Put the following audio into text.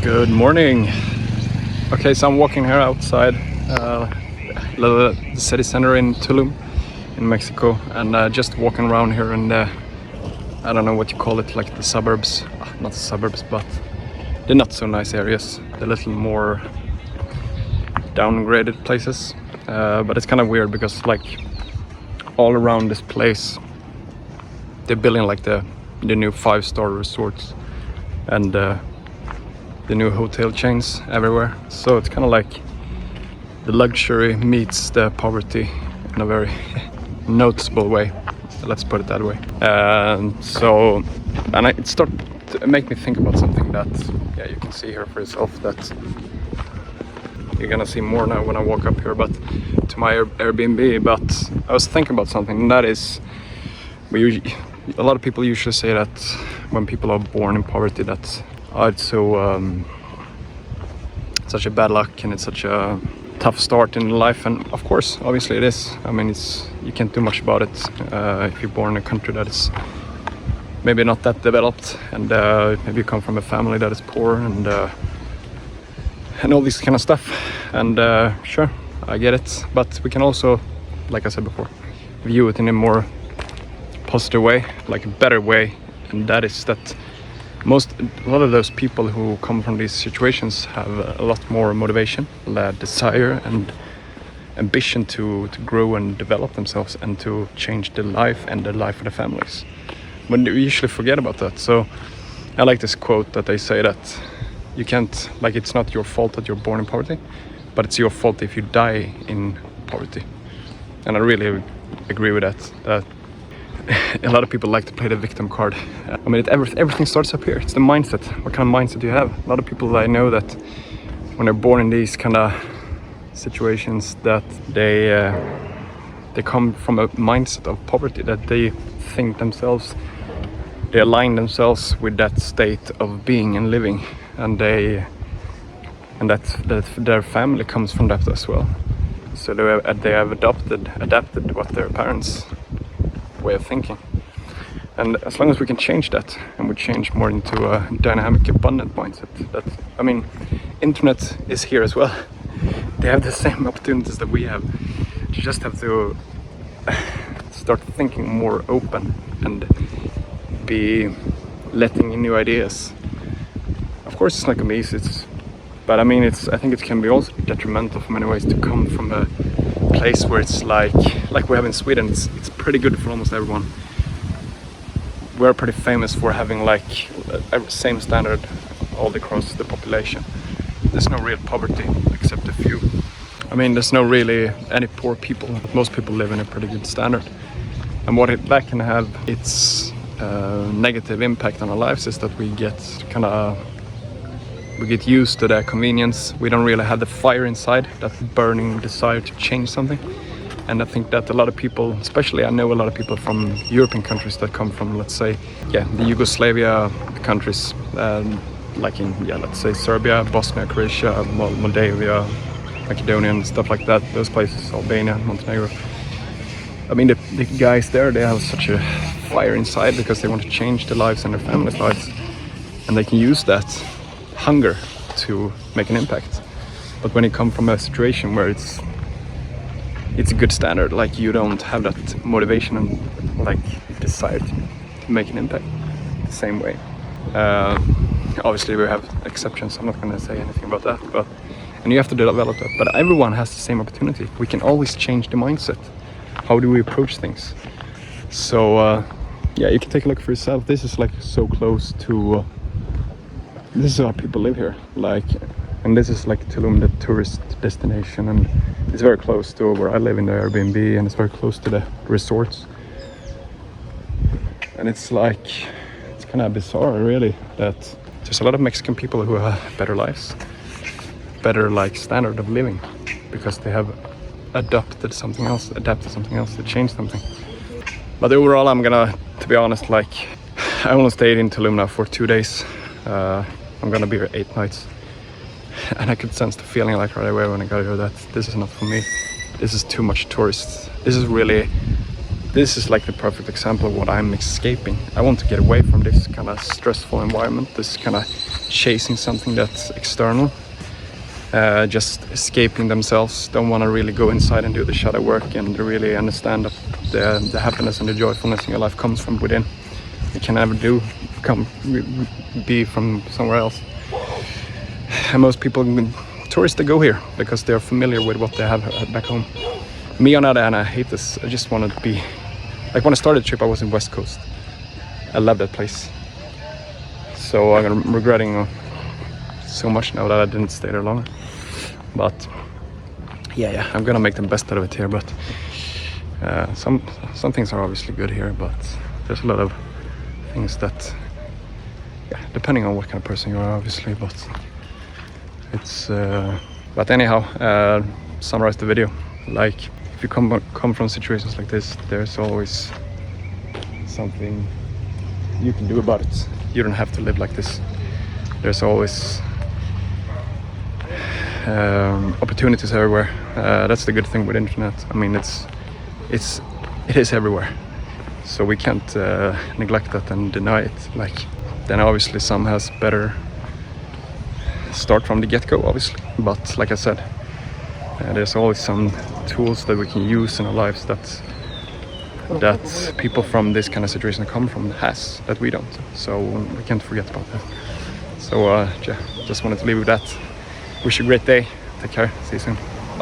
Good morning. Okay, so I'm walking here outside the city center in Tulum in Mexico, and just walking around here, and I don't know what you call it, like the suburbs, not the suburbs, but the not so nice areas, the little more downgraded places. But it's kind of weird because like all around this place they're building like the new 5-star resorts and the new hotel chains everywhere. So it's kind of like the luxury meets the poverty in a very noticeable way. Let's put it that way. It started to make me think about something that, yeah, you can see here for yourself, that you're gonna see more now when I walk up here, but to my Airbnb. But I was thinking about something, and that is, a lot of people usually say that when people are born in poverty, that it's so such a bad luck and it's such a tough start in life. And of course, obviously it is. I mean, you can't do much about it if you're born in a country that is maybe not that developed, and maybe you come from a family that is poor, and all this kind of stuff. And sure, I get it, but we can also, like I said before, view it in a more positive way, like a better way. And that is that a lot of those people who come from these situations have a lot more motivation, desire and ambition to grow and develop themselves and to change their life and the life of their families. But we usually forget about that. So I like this quote that they say that you can't, like, it's not your fault that you're born in poverty, but it's your fault if you die in poverty. And I really agree with that a lot of people like to play the victim card. I mean, everything starts up here. It's the mindset. What kind of mindset do you have? A lot of people I know that when they're born in these kind of situations, that they come from a mindset of poverty, that they think themselves, they align themselves with that state of being and living, and that their family comes from that as well. So they have adapted what their parents' way of thinking. And as long as we can change that, and we change more into a dynamic, abundant mindset, that, I mean, internet is here as well. They have the same opportunities that we have. You just have to start thinking more open and be letting in new ideas. Of course, it's not gonna be easy, but I mean, I think it can be also detrimental in many ways to come from a place where it's like we have in Sweden. It's pretty good for almost everyone. We're pretty famous for having like a same standard all across the population. There's no real poverty except a few. I mean, there's no really any poor people. Most people live in a pretty good standard. And that can have its negative impact on our lives is that we get used to the convenience. We don't really have the fire inside, that burning desire to change something. And I think that a lot of people, especially I know a lot of people from European countries that come from, let's say, the Yugoslavia countries, like in, let's say Serbia, Bosnia, Croatia, Moldavia, Macedonia, and stuff like that. Those places, Albania, Montenegro. I mean, the guys there, they have such a fire inside because they want to change their lives and their families' lives. And they can use that hunger to make an impact. But when you come from a situation where it's a good standard, like you don't have that motivation and like desire to make an impact the same way. Obviously we have exceptions, I'm not going to say anything about that, and you have to develop that, but everyone has the same opportunity. We can always change the mindset. How do we approach things? So you can take a look for yourself. This is like so close to this is how people live here, and this is like Tulum, the tourist destination, and it's very close to where I live in the Airbnb, and it's very close to the resorts. And it's kind of bizarre, really, that there's a lot of Mexican people who have better lives, better standard of living, because they have adapted something else, they changed something. But overall, to be honest, I only stayed in Tulum now for 2 days. I'm gonna be here 8 nights, and I could sense the feeling right away when I got here that this is not for me. This is too much tourists. This is like the perfect example of what I'm escaping. I want to get away from this kind of stressful environment, this kind of chasing something that's external, just escaping themselves, don't want to really go inside and do the shadow work and really understand that the happiness and the joyfulness in your life comes from within. It can never be from somewhere else. And most people, tourists, they go here because they're familiar with what they have back home. Me, on the other hand, I hate this. I just want to be, like when I started the trip, I was in West Coast. I love that place. So I'm regretting so much now that I didn't stay there longer. But yeah, I'm gonna make the best out of it here. But some things are obviously good here, but there's a lot of things that, yeah, depending on what kind of person you are, obviously. But it's but anyhow, summarize the video. Like, if you come from situations like this, there's always something you can do about it. You don't have to live like this. There's always opportunities everywhere. That's the good thing with internet. I mean, it is everywhere. So we can't neglect that and deny it. Like, then obviously some has better start from the get-go, obviously. But like I said, there's always some tools that we can use in our lives that people from this kind of situation come from has, that we don't. So we can't forget about that. So yeah, just wanted to leave with that. Wish you a great day. Take care. See you soon.